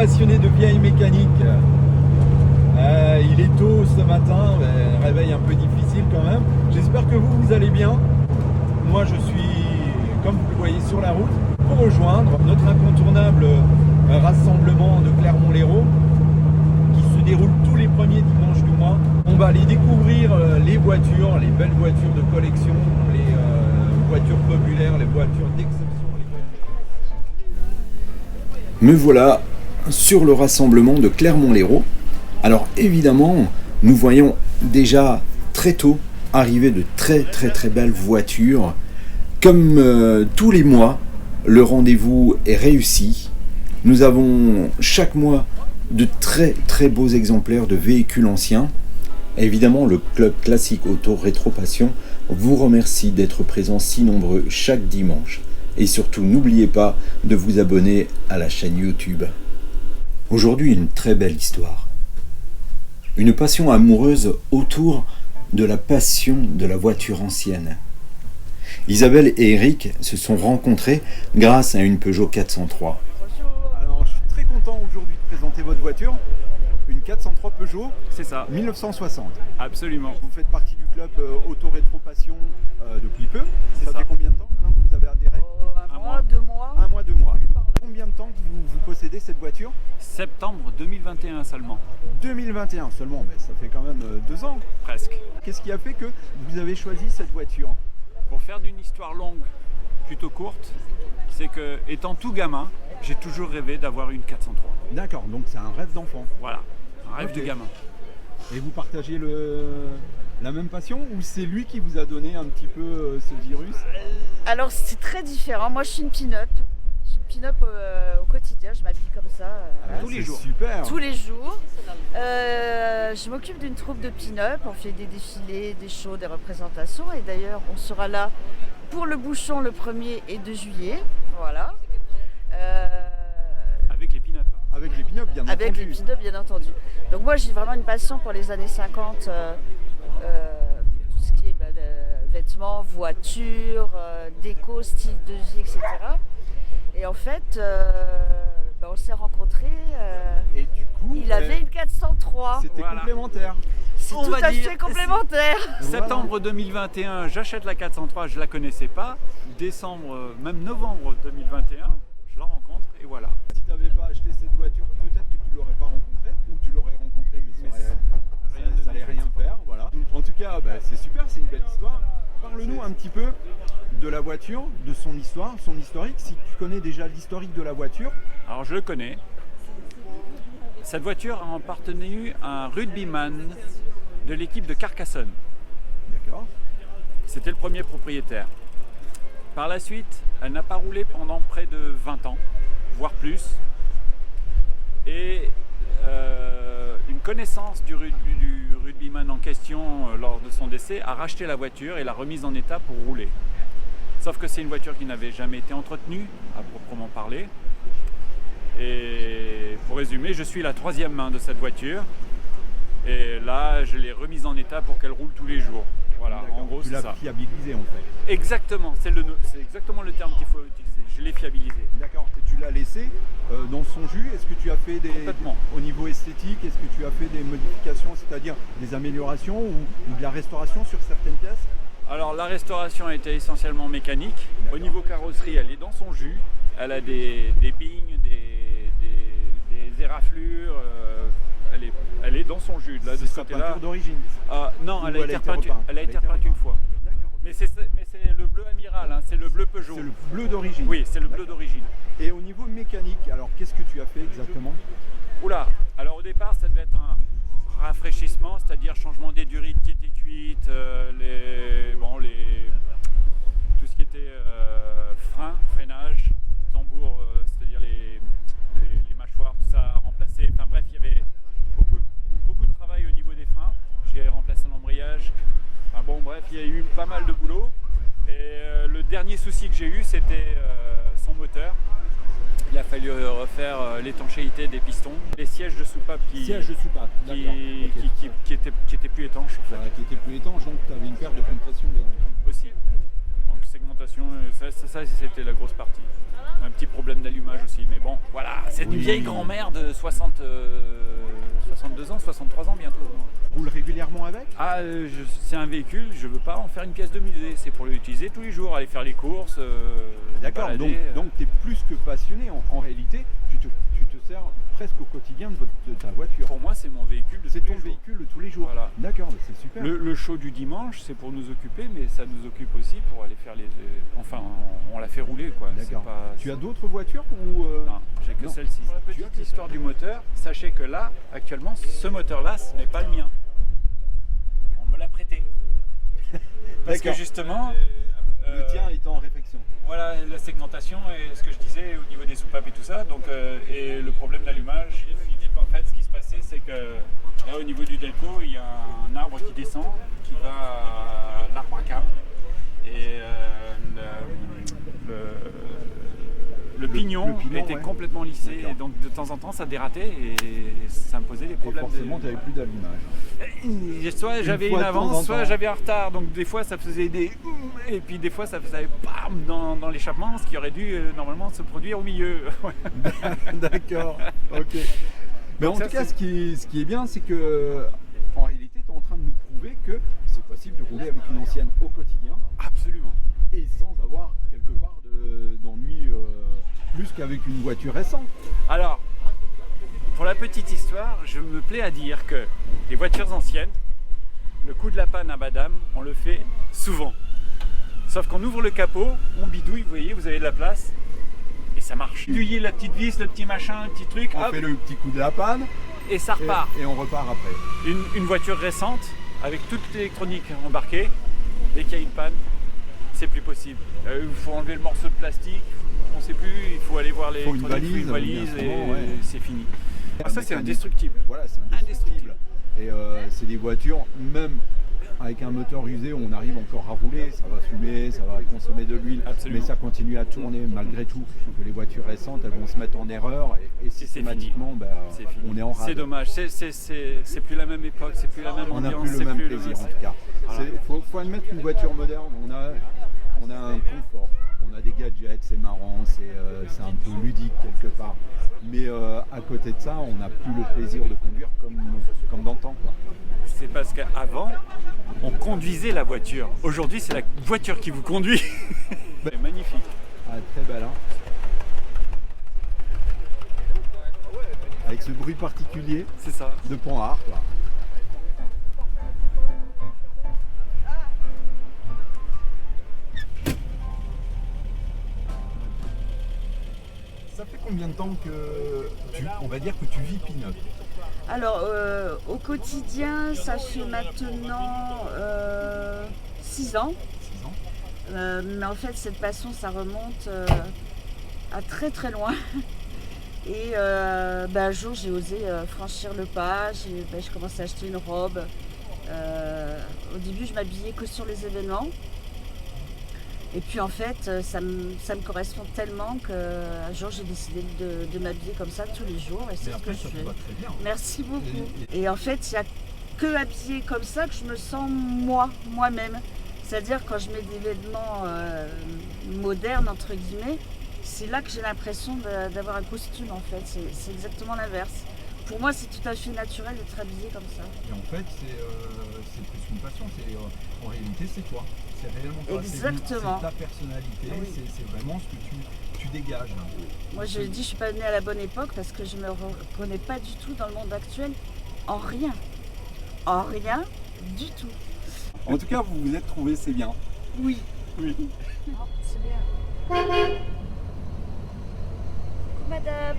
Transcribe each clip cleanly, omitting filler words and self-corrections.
passionné de vieille mécanique. Il est tôt ce matin, réveil un peu difficile quand même. J'espère que vous allez bien. Moi je suis, comme vous le voyez, sur la route pour rejoindre notre incontournable rassemblement de Clermont-Lérault qui se déroule tous les premiers dimanches du mois. On va aller découvrir les voitures, les belles voitures de collection, les voitures populaires, les voitures d'exception. Me voilà sur le rassemblement de Clermont-Lérault. Alors évidemment, nous voyons déjà très tôt arriver de très belles voitures. Comme tous les mois, le rendez-vous est réussi. Nous avons chaque mois de très beaux exemplaires de véhicules anciens. Évidemment, le club classique Auto Rétro Passion vous remercie d'être présents si nombreux chaque dimanche. Et surtout, n'oubliez pas de vous abonner à la chaîne YouTube. Aujourd'hui, une très belle histoire. Une passion amoureuse autour de la passion de la voiture ancienne. Isabelle et Eric se sont rencontrés grâce à une Peugeot 403. Alors, je suis très content aujourd'hui de présenter votre voiture. Une 403 Peugeot, c'est ça, 1960. Absolument. Vous faites partie du club Auto Rétro Passion depuis peu. Ça ça. fait combien de temps maintenant que vous avez adhéré? Un mois, 2 mois. Un mois, 2 mois. Combien de temps que vous possédez cette voiture? Septembre 2021 seulement, 2021 seulement, mais ça fait quand même 2 ans. presque. Qu'est-ce qui a fait que vous avez choisi cette voiture? Pour faire d'une histoire longue plutôt courte, c'est que, étant tout gamin, j'ai toujours rêvé d'avoir une 403. D'accord, donc c'est un rêve d'enfant. Voilà, un rêve Ok. de gamin. Et vous partagez la même passion ou c'est lui qui vous a donné un petit peu ce virus? Alors c'est très différent. Moi je suis une pin-up. Je suis une pin-up au quotidien. Je m'habille comme ça Tous les C'est jours. Super. tous les jours. Je m'occupe d'une troupe de pin-up. On fait des défilés, des shows, des représentations. Et d'ailleurs on sera là pour le bouchon le 1er et 2 juillet. Voilà. Avec les pin-up. Avec les pin-up, bien Avec entendu. les pin-up bien entendu. Donc moi j'ai vraiment une passion pour les années 50, tout ce qui est vêtements, voitures, déco, style de vie, etc. Et en fait, on s'est rencontrés, Et du coup, il avait une 403. c'était Voilà. complémentaire. C'est on tout va à dire- fait complémentaire. Septembre 2021, j'achète la 403, je ne la connaissais pas. Décembre, même novembre 2021, je la rencontre et voilà. Si tu n'avais pas acheté cette voiture, peut-être que tu ne l'aurais pas rencontrée, ou tu l'aurais rencontrée, mais ça n'allait rien faire. Voilà. En tout cas, c'est super, c'est une belle histoire. Parle-nous un petit peu de la voiture, de son histoire, son historique. Si tu connais déjà l'historique de la voiture, Alors je le connais. Cette voiture a appartenu à un rugbyman de l'équipe de Carcassonne. d'accord? C'était le premier propriétaire. Par la suite, elle n'a pas roulé pendant près de 20 ans, voire plus. Et une connaissance du rugbyman en question lors de son décès a racheté la voiture et l'a remise en état pour rouler. Sauf que c'est une voiture qui n'avait jamais été entretenue, à proprement parler. Et pour résumer, je suis la 3e main de cette voiture. Et là, je l'ai remise en état pour qu'elle roule tous les jours. Voilà, D'accord. en gros, Tu c'est l'as ça. fiabilisé en fait. Exactement, c'est exactement le terme qu'il faut utiliser. Je l'ai fiabilisé. D'accord. Et tu l'as laissé dans son jus. Est-ce que tu as fait Complètement. au niveau esthétique, est-ce que tu as fait des modifications, c'est-à-dire des améliorations ou de la restauration sur certaines pièces? Alors la restauration a été essentiellement mécanique. Au niveau carrosserie, elle est dans son jus. Elle a des bignes, des éraflures. Elle est dans son jus. Là, de C'est ce sa côté-là. peinture d'origine. Non, Ou elle a été repeinte. Elle a été repeinte une fois. D'accord. Mais c'est le bleu amiral, hein, c'est le bleu Peugeot. C'est le bleu d'origine. Oui, c'est le bleu d'origine. Et au niveau mécanique, alors qu'est-ce que tu as fait exactement? Oula, alors au départ ça devait être un rafraîchissement, c'est-à-dire changement des durites qui étaient cuites, tout ce qui était freinage, tambour, c'est-à-dire les mâchoires, tout ça à remplacer. Enfin bref, il y avait beaucoup de travail au niveau des freins. J'ai remplacé l'embrayage. Enfin bon bref, il y a eu pas mal de boulot. Et le dernier souci que j'ai eu, c'était son moteur. Il a fallu refaire l'étanchéité des pistons, les sièges de soupape Siège de soupape, d'accord. Ok. qui étaient plus étanches en fait. Voilà, qui était plus étanche, donc tu avais une perte de compression Aussi. Donc segmentation, ça c'était la grosse partie. Un petits problèmes d'allumage aussi. Mais bon, voilà, c'est une Oui. vieille grand-mère de 62 ans, 63 ans bientôt. Roule régulièrement avec? Ah, c'est un véhicule, je veux pas en faire une pièce de musée. C'est pour l'utiliser tous les jours, aller faire les courses. D'accord, balader, donc tu es plus que passionné. En réalité, tu te sers presque au quotidien de ta voiture. Pour moi, c'est mon véhicule de C'est tous ton les jours. véhicule de tous les jours. Voilà. D'accord, c'est super. Le show du dimanche, c'est pour nous occuper, mais ça nous occupe aussi pour aller faire les... Enfin, on la fait rouler, quoi. C'est D'accord. pas- Tu as d'autres voitures ou Non, j'ai que Non. celle-ci. Pour la petite histoire du moteur, sachez que là, actuellement, ce moteur-là, ce n'est pas le mien. On me l'a prêté. Parce que D'accord. justement... le tien est en réflexion? Voilà la segmentation et ce que je disais au niveau des soupapes et tout ça. Donc, et le problème d'allumage, en fait, ce qui se passait, c'est que là, au niveau du delco, il y a un arbre qui descend, qui va à l'arbre à câble. Et le pignon était ouais. complètement lissé. D'accord. Et donc, de temps en temps, ça dératait et ça me posait des Et problèmes. forcément, tu n'avais plus d'allumage. Soit j'avais fois une de temps en avance, soit temps. j'avais un retard. Donc des fois ça faisait des... Et puis des fois ça faisait bam dans l'échappement, ce qui aurait dû normalement se produire au milieu. D'accord, ok. Mais Donc en ça, tout cas, c'est- ce qui est bien, c'est que en réalité, tu es en train de nous prouver que c'est possible de rouler avec une ancienne au quotidien Absolument. et sans avoir quelque part d'ennui plus qu'avec une voiture récente. Alors, pour la petite histoire, je me plais à dire que les voitures anciennes, le coup de la panne à madame, on le fait souvent. Sauf qu'on ouvre le capot, on bidouille, vous voyez, vous avez de la place, et ça marche. Bidouiller la petite vis, le petit machin, le petit truc, On hop, fait le petit coup de la panne et ça repart. et on repart après. Une voiture récente, avec toute l'électronique embarquée, dès qu'il y a une panne, c'est plus possible. Il faut enlever le morceau de plastique, on ne sait plus, il faut aller voir les Faut une électroniques, valise, bien et souvent, ouais. c'est fini. Ah, ça c'est indestructible. Voilà, c'est indestructible. Et c'est des voitures, même avec un moteur usé, on arrive encore à rouler, ça va fumer, ça va consommer de l'huile, Absolument. mais ça continue à tourner malgré tout. Que les voitures récentes, elles vont se mettre en erreur et c'est systématiquement, C'est fini. on est en rade. C'est dommage, c'est plus la même époque, c'est plus la même On n'a ambiance, plus le c'est même plus plaisir en tout cas. Voilà. Faut admettre qu'une voiture moderne, on a un confort, on a des gadgets, c'est marrant, c'est un peu ludique quelque part. Mais à côté de ça, on n'a plus le plaisir de conduire comme d'antan, quoi. C'est parce qu'avant, on conduisait la voiture. Aujourd'hui, c'est la voiture qui vous conduit. C'est magnifique. Ah, très belle, hein. Avec ce bruit particulier C'est ça. de Panhard, quoi. Ça fait combien de temps que on va dire que tu vis Pinot? Alors, au quotidien, ça fait maintenant 6 ans. 6 ans. Mais en fait, cette passion, ça remonte à très très loin. Et un jour, j'ai osé franchir le pas. Je commençais à acheter une robe. Au début, je m'habillais que sur les événements. Et puis en fait, ça me correspond tellement qu'un jour, j'ai décidé de m'habiller comme ça tous les jours. Et c'est ce que je fais. très bien. Merci beaucoup. Et en fait, il n'y a que habillée comme ça que je me sens moi-même. C'est-à-dire quand je mets des vêtements modernes, entre guillemets, c'est là que j'ai l'impression d'avoir un costume en fait. C'est exactement l'inverse. Pour moi, c'est tout à fait naturel d'être habillée comme ça. Et en fait, c'est plus une passion. En réalité, c'est toi. C'est réellement toi. Exactement. C'est ta personnalité. Oui. C'est vraiment ce que tu dégages. Moi, je dis, je suis pas née à la bonne époque parce que je me reconnais pas du tout dans le monde actuel en rien. En rien du tout. En tout cas, vous vous êtes trouvés, c'est bien. Oui. Oui. C'est bien. Madame.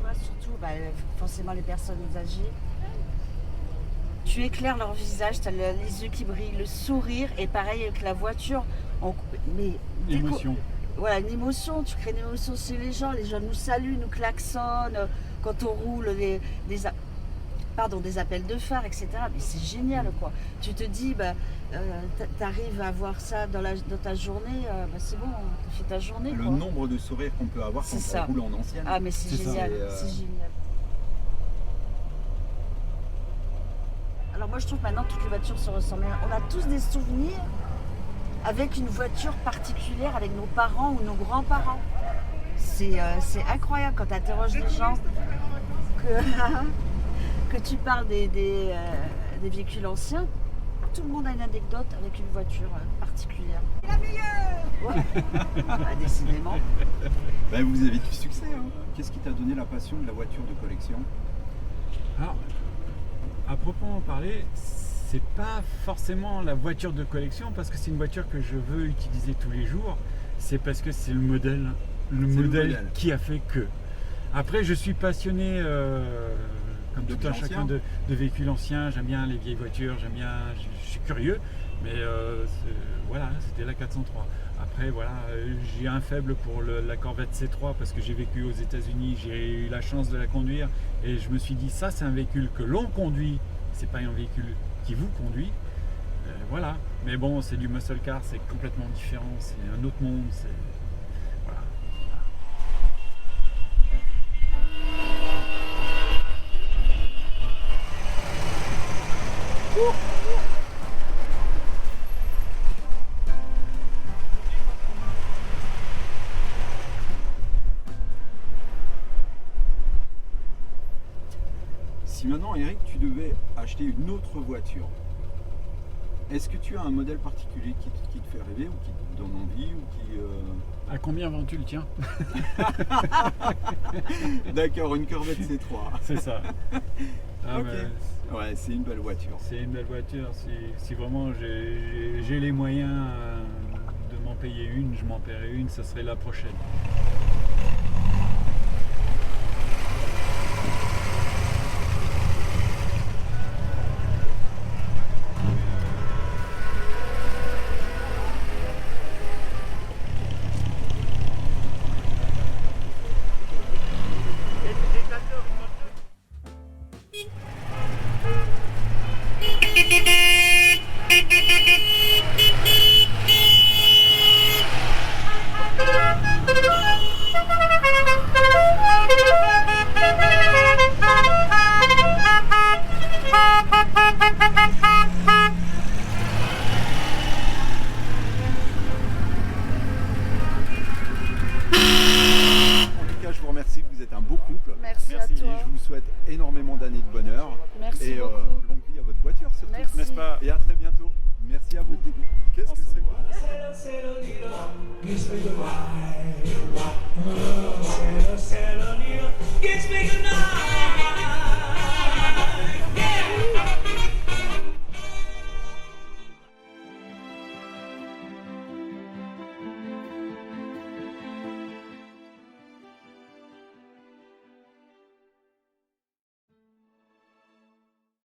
Moi, surtout, forcément les personnes âgées. Tu éclaires leur visage, tu as les yeux qui brillent, le sourire, et pareil avec la voiture. Émotion. Voilà, une émotion, tu crées une émotion chez les gens nous saluent, nous klaxonnent, quand on roule des appels de phare, etc. Mais c'est génial, quoi. Tu te dis, tu arrives à voir ça dans ta journée, c'est bon, tu fais ta journée, Le quoi. nombre de sourires qu'on peut avoir C'est quand ça. on roule en ancienne. Ah, mais c'est ça. génial, Et, c'est génial. Alors moi je trouve que maintenant toutes les voitures se ressemblent. On a tous des souvenirs avec une voiture particulière, avec nos parents ou nos grands-parents. C'est incroyable quand tu interroges les gens que tu parles des véhicules anciens. Tout le monde a une anecdote avec une voiture particulière. La meilleure. Ouais. Décidément. Ben, vous avez du succès. Hein. Qu'est-ce qui t'a donné la passion de la voiture de collection? Alors, à proprement parler, c'est pas forcément la voiture de collection parce que c'est une voiture que je veux utiliser tous les jours. C'est parce que c'est le modèle qui a fait que. Après, je suis passionné, comme tout un chacun, de véhicules anciens. J'aime bien les vieilles voitures, je suis curieux, mais voilà, c'était la 403. Après, voilà, j'ai un faible pour la Corvette C3 parce que j'ai vécu aux États-Unis, j'ai eu la chance de la conduire et je me suis dit, ça, c'est un véhicule que l'on conduit, c'est pas un véhicule qui vous conduit. Voilà, mais bon, c'est du muscle car, c'est complètement différent, c'est un autre monde, c'est. Voilà. Si maintenant, Eric, tu devais acheter une autre voiture, est-ce que tu as un modèle particulier qui te fait rêver ou qui te donne envie ou qui, À combien vends-tu le tien? D'accord, une Corvette C3. C'est ça. Ah, Ok. Ouais, c'est une belle voiture. C'est une belle voiture. Si vraiment j'ai les moyens de m'en payer une, je m'en paierai une, ça serait la prochaine. Merci à Et toi. je vous souhaite énormément d'années de bonheur. Merci et beaucoup. longue vie à votre voiture surtout. Merci. N'est-ce pas? Et à très bientôt.